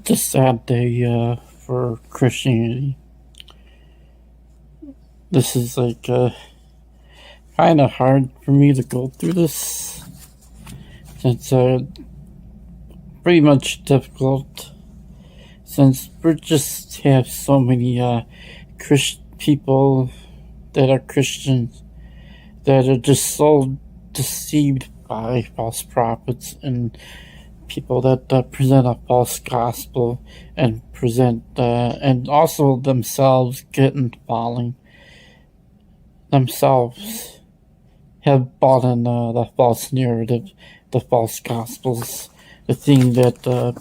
It's a sad day for Christianity. This is kind of hard for me to go through this. It's pretty much difficult since we just have so many people that are Christians that are just so deceived by false prophets and people that present a false gospel and present and also themselves falling themselves have bought in the false narrative, the false gospels, the thing that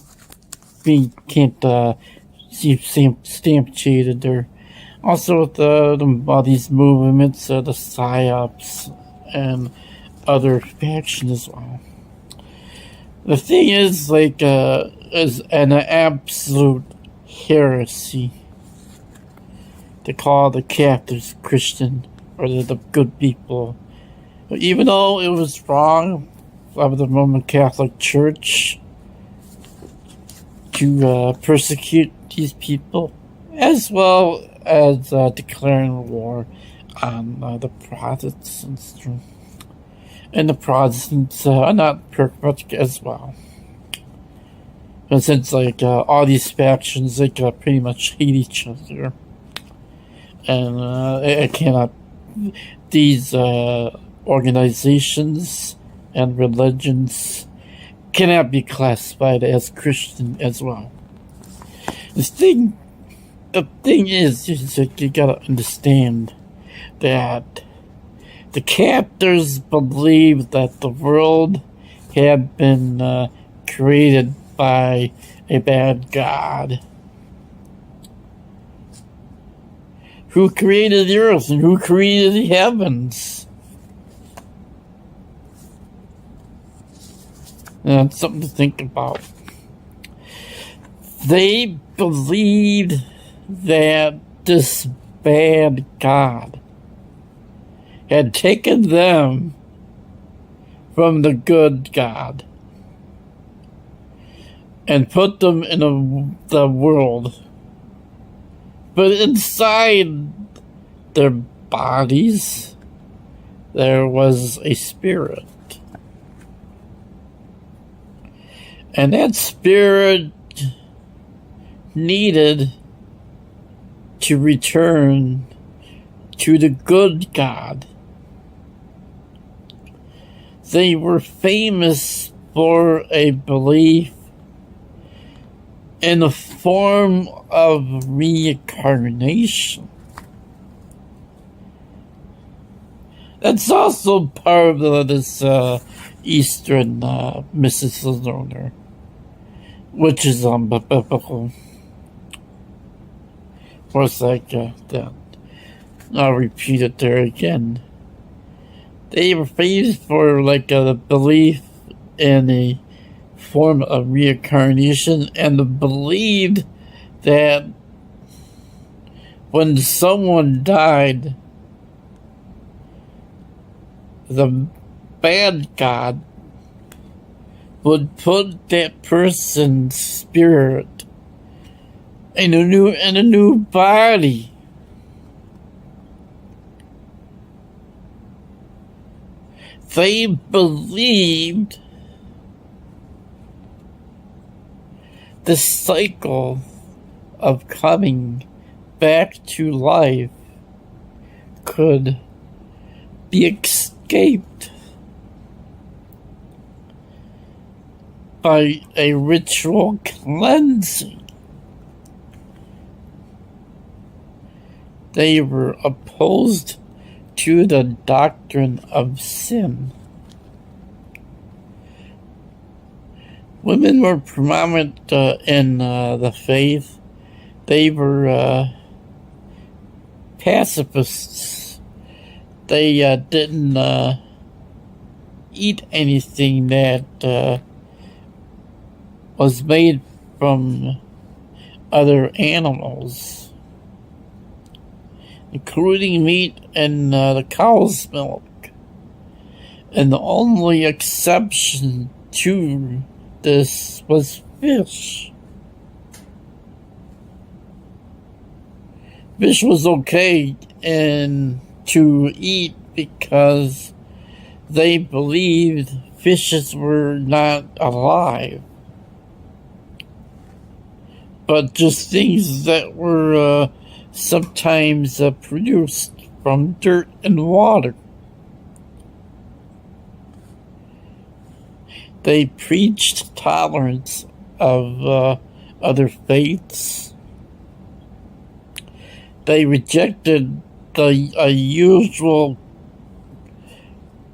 we can't see substantiated there. Also with all these movements, the psyops and other factions as well. The thing is is an absolute heresy to call the Catholics Christian or the good people. Even though it was wrong of the Roman Catholic Church to persecute these people, as well as declaring war on the Protestants. And the Protestants are not perfect as well. But since all these factions pretty much hate each other, and it cannot, these organizations and religions cannot be classified as Christian as well. The thing is you gotta understand that the captors believed that the world had been created by a bad God who created the earth and who created the heavens. And that's something to think about. They believed that this bad God had taken them from the good God and put them in the world. But inside their bodies, there was a spirit. And that spirit needed to return to the good God. They were famous for a belief in a form of reincarnation. That's also part of this Eastern mysticism, which is biblical. Of course, that. I'll repeat it there again. They were famous for the belief in a form of reincarnation, and believed that when someone died, the bad God would put that person's spirit in a new body. They believed the cycle of coming back to life could be escaped by a ritual cleansing. They were opposed to the doctrine of sin. Women were prominent in the faith. They were pacifists. They didn't eat anything that was made from other animals, including meat and the cow's milk. And the only exception to this was fish. fish was okay and to eat because they believed fishes were not alive, but just things that were sometimes produced from dirt and water. They preached tolerance of other faiths. They rejected the usual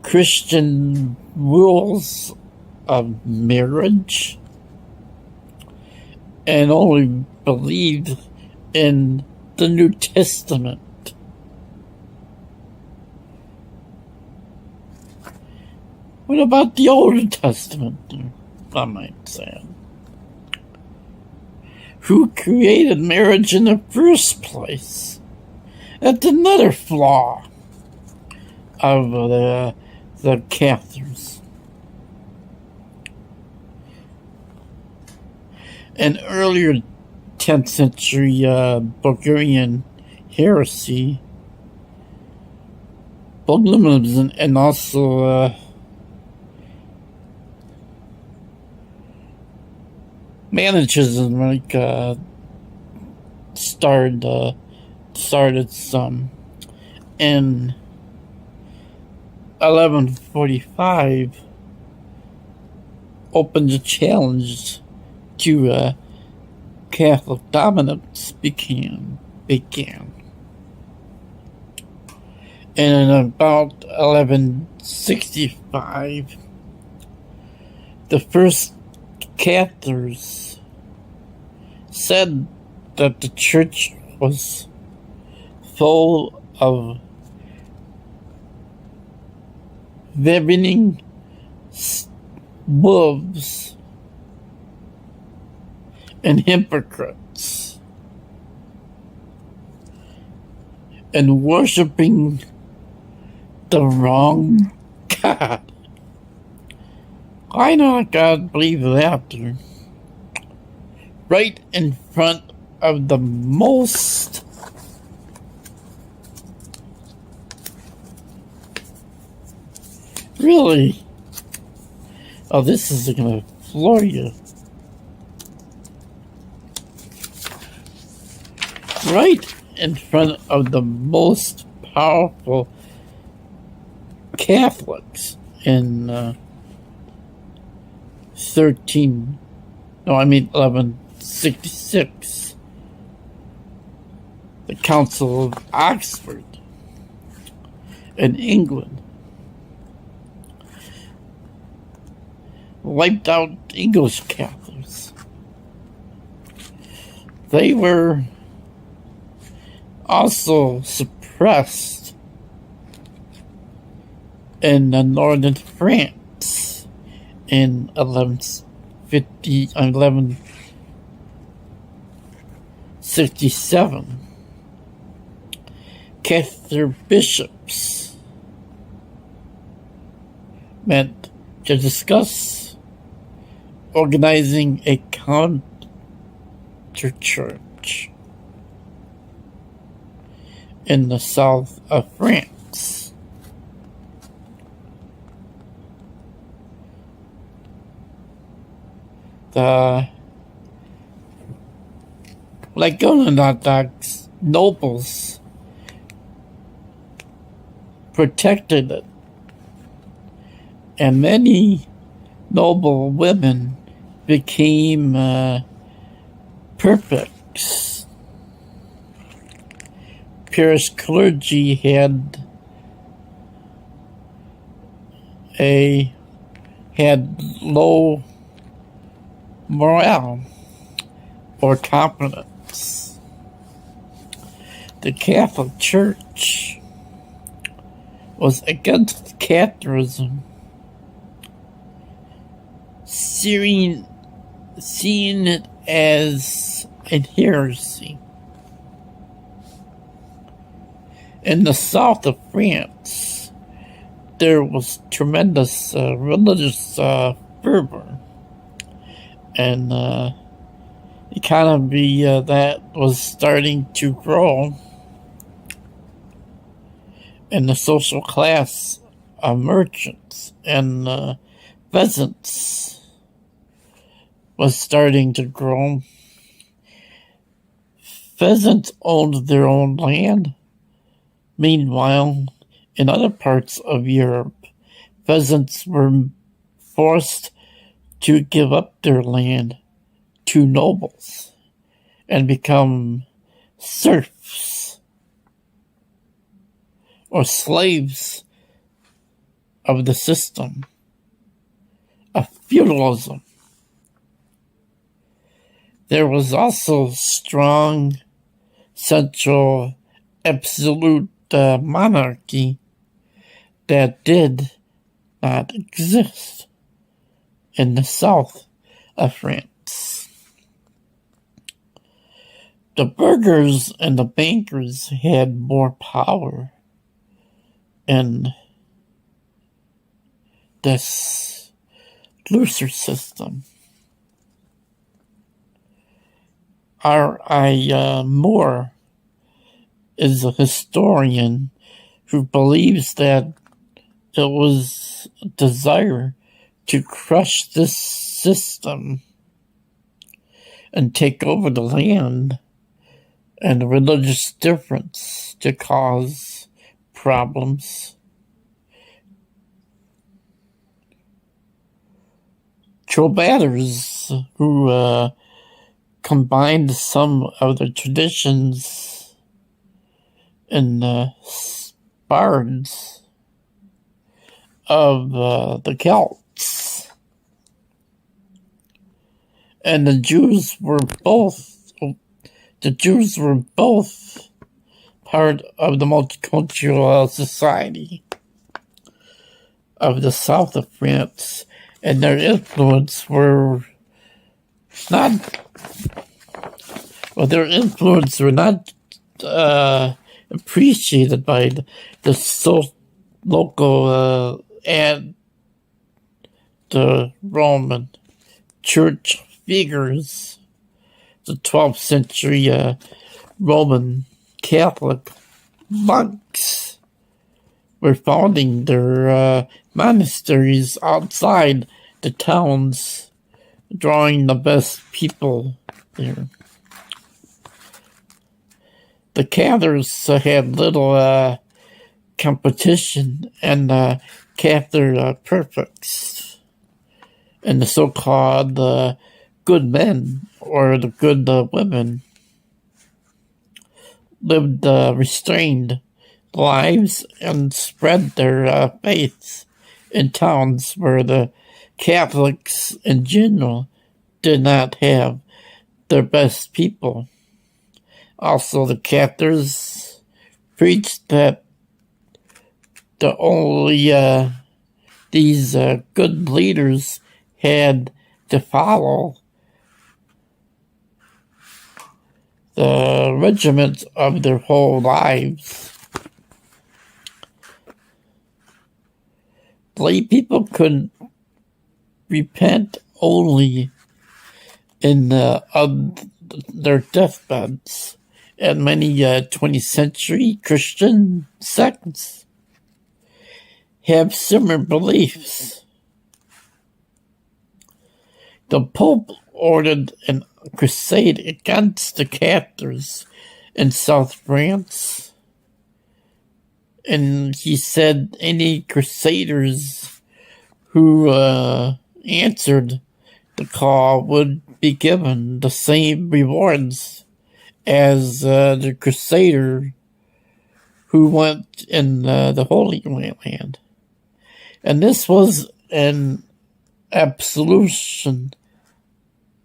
Christian rules of marriage and only believed in the New Testament. What about the Old Testament, I might say? Who created marriage in the first place? That's another flaw of the Catholics. An earlier 10th century Bulgarian heresy, Bulgarism, and also Manichaeism, like started some in 1145, opened a challenge to Catholic dominance began. And in about 1165, the first Catholics said that the church was full of ravening wolves and hypocrites, and worshiping the wrong God. Why not God believe Rapture? Right in front of the most really, oh, this is gonna floor you. Right in front of the most powerful Catholics in 1166, the Council of Oxford in England wiped out English Catholics. They were also suppressed in northern France in 1167. Catholic bishops met to discuss organizing a counter-church in the south of France. The Orthodox nobles protected it, and many noble women became prefects. Parish clergy had low morale or competence. The Catholic Church was against Catholicism, seeing it as a heresy. In the south of France, there was tremendous religious fervor, and economy that was starting to grow. and the social class of merchants and peasants was starting to grow. Peasants owned their own land. Meanwhile, in other parts of Europe, peasants were forced to give up their land to nobles and become serfs or slaves of the system of feudalism. There was also strong central absolute monarchy that did not exist in the south of France. The burghers and the bankers had more power in this looser system. R.I. Moore is a historian who believes that it was a desire to crush this system and take over the land and religious difference to cause problems. Troubadours who combined some of the traditions and bards of the Celts. And the Jews were both part of the multicultural society of the south of France, and their influence were not appreciated by the local and the Roman church figures. The 12th century Roman Catholic monks were founding their monasteries outside the towns, drawing the best people there. The Cathars had little competition and Cathar perfects, and the so-called good men or the good women lived restrained lives and spread their faiths in towns where the Catholics in general did not have their best people. Also, the Cathars preached that the only these good leaders had to follow the regiment of their whole lives. Lay people could repent only in their deathbeds, and many 20th century Christian sects have similar beliefs. The Pope ordered a crusade against the Cathars in South France, and he said any crusaders who answered the call would be given the same rewards as the crusader who went in the Holy Land. And this was an absolution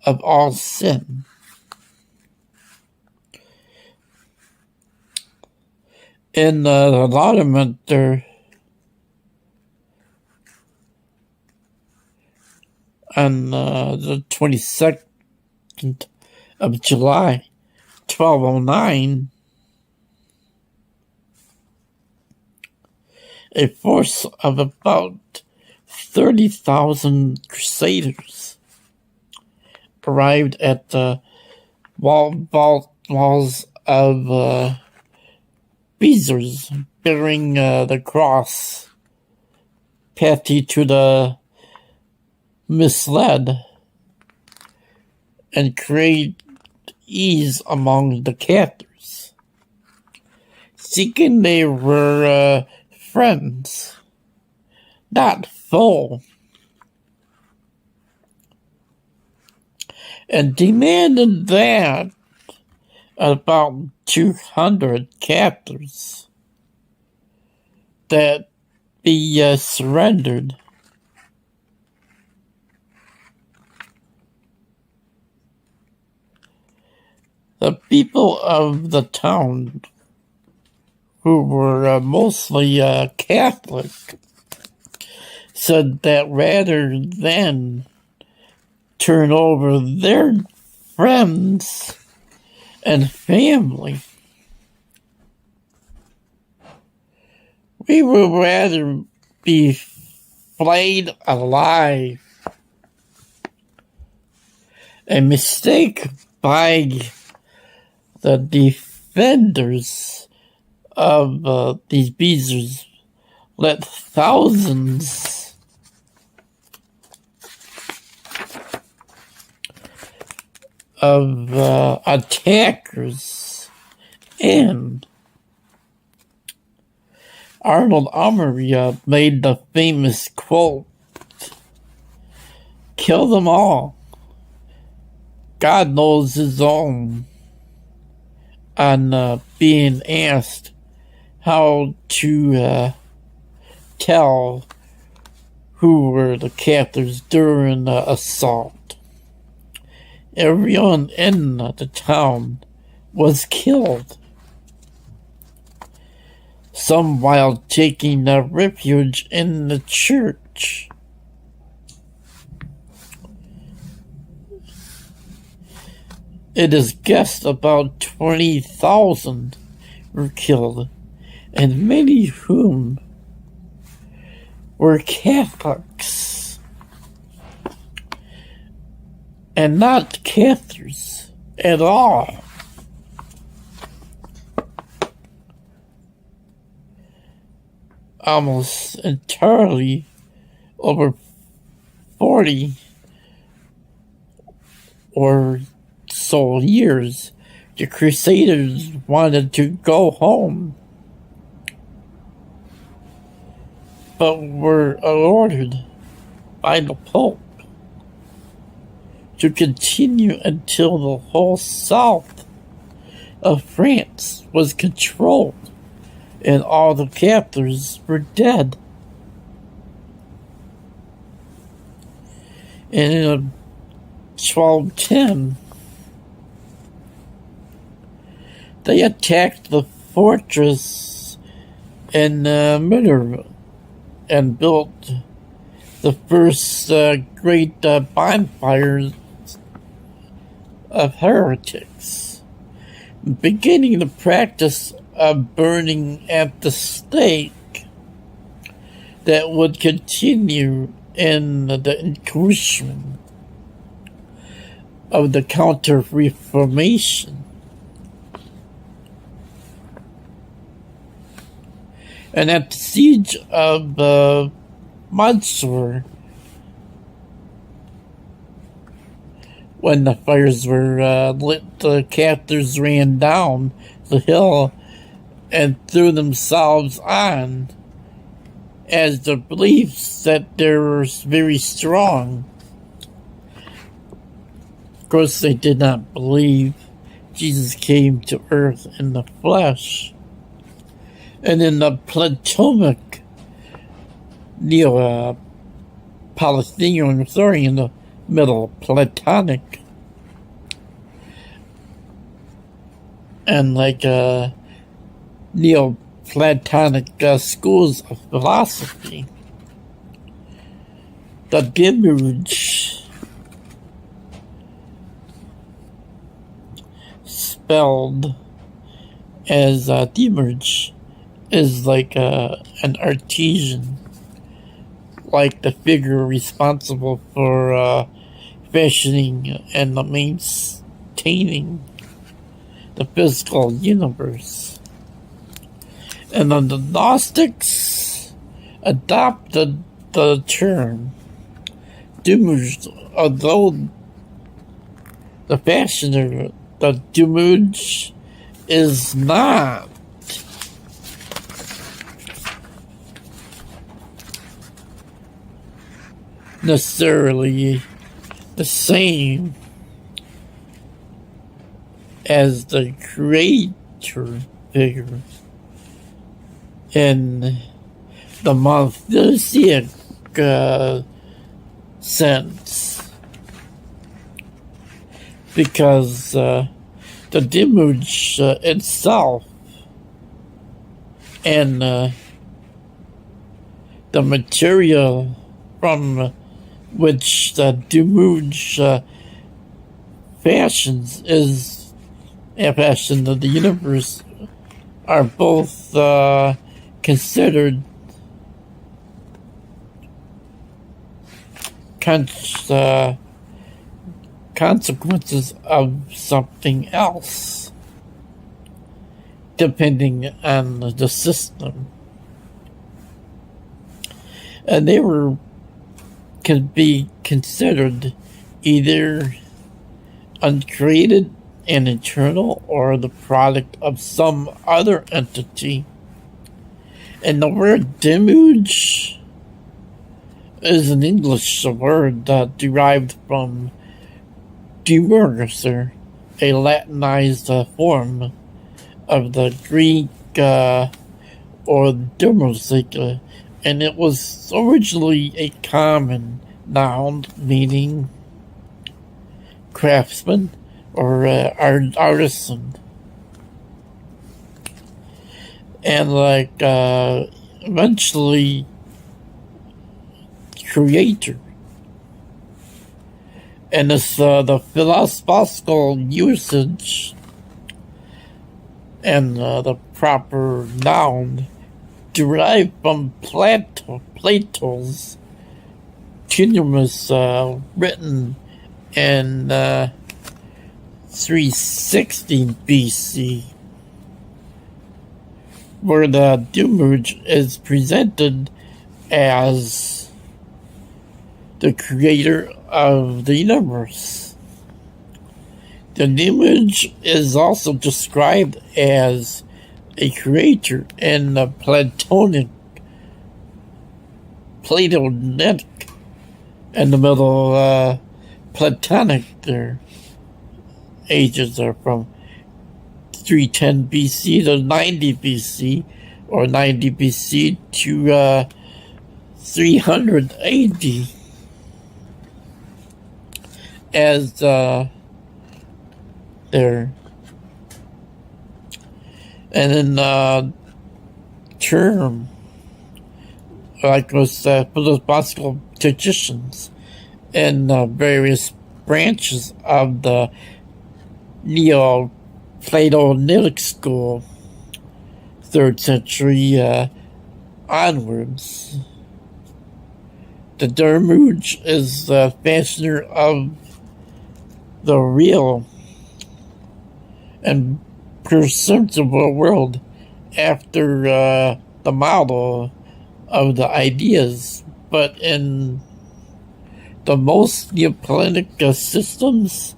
of all sin. In the Lauderment, on the 22nd of July, 1209, a force of about 30,000 crusaders arrived at the walls of Béziers, bearing the cross, petty to the misled, and create ease among the captors, seeking they were friends, not foe, and demanded that about 200 captors that be surrendered. The people of the town, who were mostly Catholic, said that rather than turn over their friends and family, we would rather be flayed alive. A mistake by the defenders of these beezers let thousands of attackers in. Arnold Armory made the famous quote, "Kill them all. God knows his own," on being asked how to tell who were the captors during the assault. Everyone in the town was killed, some while taking refuge in the church. It is guessed about 20,000 were killed, and many of whom were Catholics and not Cathars at all. Almost entirely, over 40 or so years, the Crusaders wanted to go home, but were ordered by the Pope to continue until the whole south of France was controlled and all the captors were dead. And in 1210, they attacked the fortress in Minerva and built the first great bonfires of heretics, beginning the practice of burning at the stake that would continue in the incursion of the Counter-Reformation. And at the siege of Mansour, when the fires were lit, the captors ran down the hill and threw themselves on, as the beliefs that they were very strong. Of course, they did not believe Jesus came to earth in the flesh. And in the Platonic Neo-Polytheism, sorry, in the Middle Platonic, and like Neoplatonic schools of philosophy, the Demiurge, spelled as Demiurge, is like an artisan, like the figure responsible for fashioning and maintaining the physical universe. And then the Gnostics adopted the term Demuge, although the fashioner, the Demuge, is not necessarily the same as the creator figure in the monotheistic sense, because the Demuge itself and the material from which the Demuge fashions is a fashion of the universe are both considered consequences of something else, depending on the system. And they can be considered either uncreated and eternal, or the product of some other entity. And the word Demuge is an English word derived from Demurger, a Latinized form of the Greek or Demusic, and it was originally a common noun meaning craftsman or artisan. And eventually creator. And it's the philosophical usage and the proper noun derived from Plato's Timaeus, written in 360 BC, where the Demuge is presented as the creator of the universe. The Demuge is also described as a creator in the Platonic and the Middle Platonic there. Ages are from 310 BC to 90 BC, or 90 BC to 300 AD, as there. And then term, like with philosophical traditions and various branches of the Neo-Platonic school, 3rd century onwards. The Demuge is the fashioner of the real and perceptible world after the model of the ideas, but in the most Neoplatonic systems,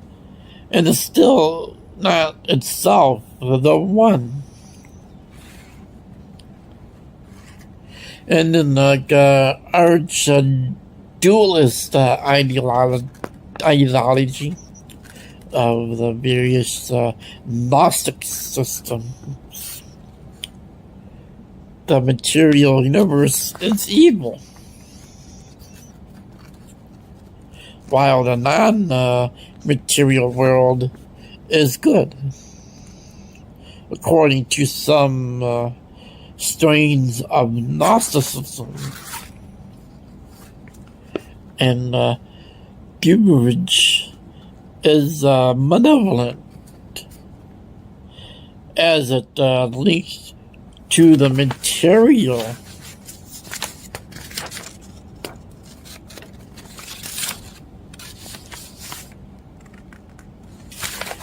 and is still not itself the one. And then arch dualist ideology of the various Gnostic systems, the material universe is evil, while the non-material world is good, according to some strains of Gnosticism. And Demuge is malevolent, as it links to the material.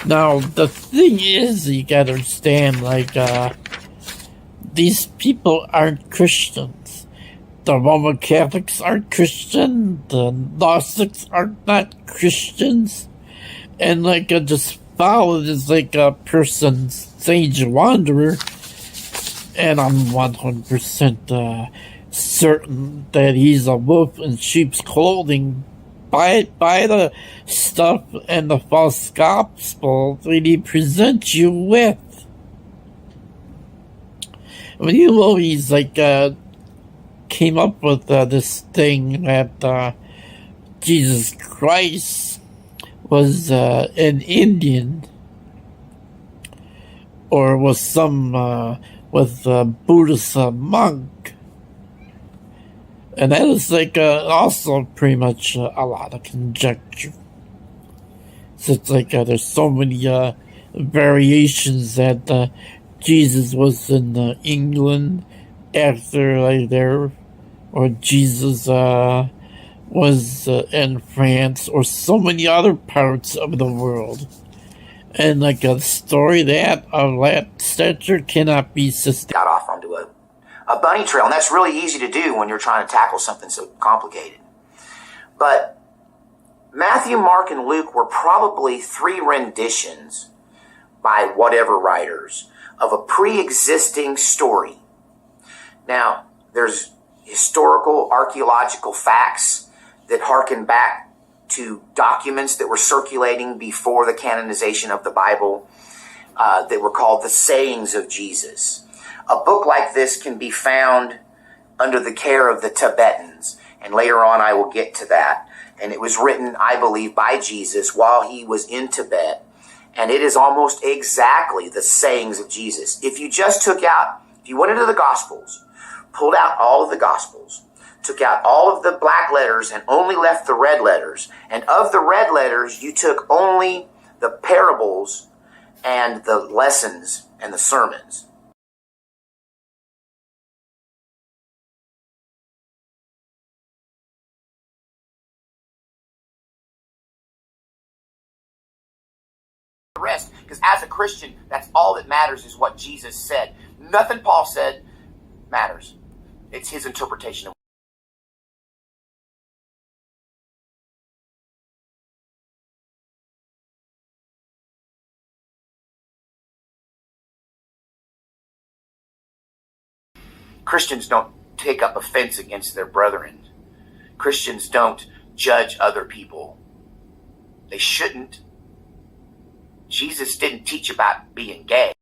Now, the thing is, you gotta understand, these people aren't Christians. The Roman Catholics aren't Christian. The Gnostics are not Christians. And like I just followed is like a person, sage wanderer, and I'm 100% certain that he's a wolf in sheep's clothing by the stuff and the false gospel that he presents you with. I mean, you always like came up with this thing that Jesus Christ was an Indian, or was a Buddhist monk, and that is like also pretty much a lot of conjecture. So it's like there's so many variations that Jesus was in England after like there, or Jesus was in France, or so many other parts of the world. And like a story that of that stature cannot be sustained. Got off onto a bunny trail, and that's really easy to do when you're trying to tackle something so complicated. But Matthew, Mark, and Luke were probably 3 renditions by whatever writers of a pre-existing story. Now, there's historical, archaeological facts that harken back to documents that were circulating before the canonization of the Bible that were called the sayings of Jesus. A book like this can be found under the care of the Tibetans, and later on I will get to that. And it was written, I believe, by Jesus while he was in Tibet, and it is almost exactly the sayings of Jesus. If you went into the Gospels, pulled out all of the Gospels, took out all of the black letters and only left the red letters, and of the red letters you took only the parables and the lessons and the sermons. The rest, because as a Christian, that's all that matters is what Jesus said. Nothing Paul said matters. It's his interpretation of Christians don't take up offense against their brethren. Christians don't judge other people. They shouldn't. Jesus didn't teach about being gay.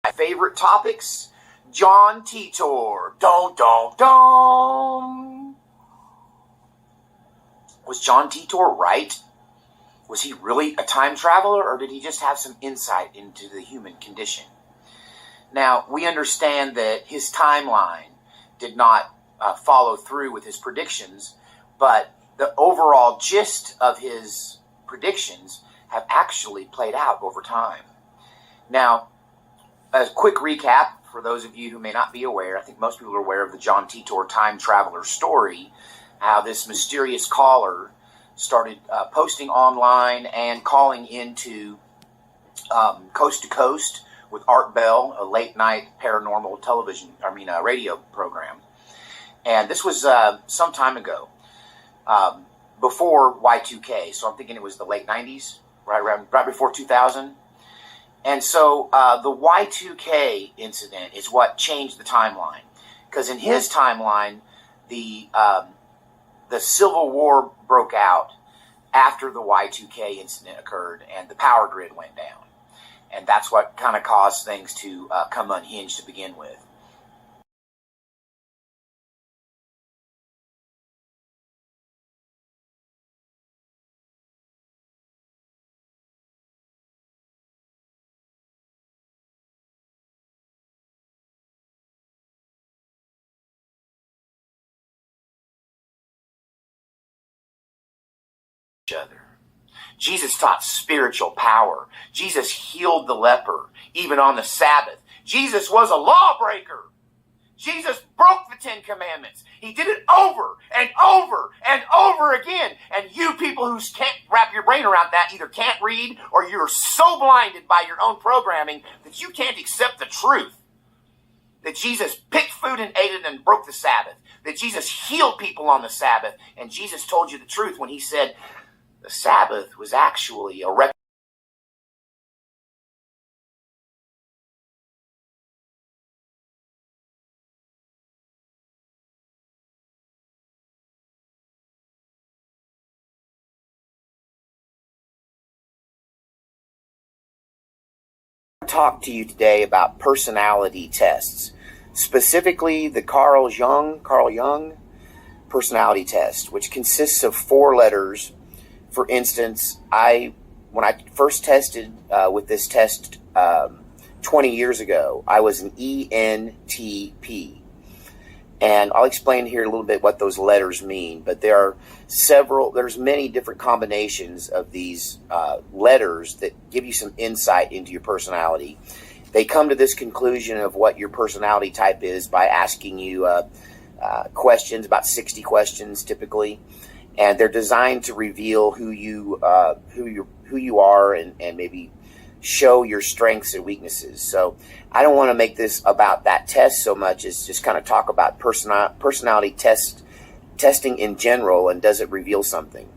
My favorite topics: John Titor. Don't. Was John Titor right? Was he really a time traveler, or did he just have some insight into the human condition? Now, we understand that his timeline did not follow through with his predictions, but the overall gist of his predictions have actually played out over time. Now, a quick recap for those of you who may not be aware. I think most people are aware of the John Titor time traveler story, how this mysterious caller started posting online and calling into Coast to Coast with Art Bell, a late night paranormal radio program. And this was some time ago, before Y2K. So I'm thinking it was the late 90s, right before 2000. And so the Y2K incident is what changed the timeline. Because in his timeline, the Civil War broke out after the Y2K incident occurred and the power grid went down. And that's what kind of caused things to come unhinged to begin with. Other. Jesus taught spiritual power. Jesus healed the leper, even on the Sabbath. Jesus was a lawbreaker. Jesus broke the 10 Commandments. He did it over and over and over again. And you people who can't wrap your brain around that either can't read or you're so blinded by your own programming that you can't accept the truth. That Jesus picked food and ate it and broke the Sabbath. That Jesus healed people on the Sabbath. And Jesus told you the truth when he said the Sabbath was actually a talk to you today about personality tests, specifically the Carl Jung personality test, which consists of 4 letters. For instance, when I first tested with this test 20 years ago, I was an ENTP. And I'll explain here a little bit what those letters mean, but there's many different combinations of these letters that give you some insight into your personality. They come to this conclusion of what your personality type is by asking you questions, about 60 questions typically, and they're designed to reveal who you are and maybe show your strengths and weaknesses. So I don't want to make this about that test so much as just kind of talk about personality testing in general, and does it reveal something.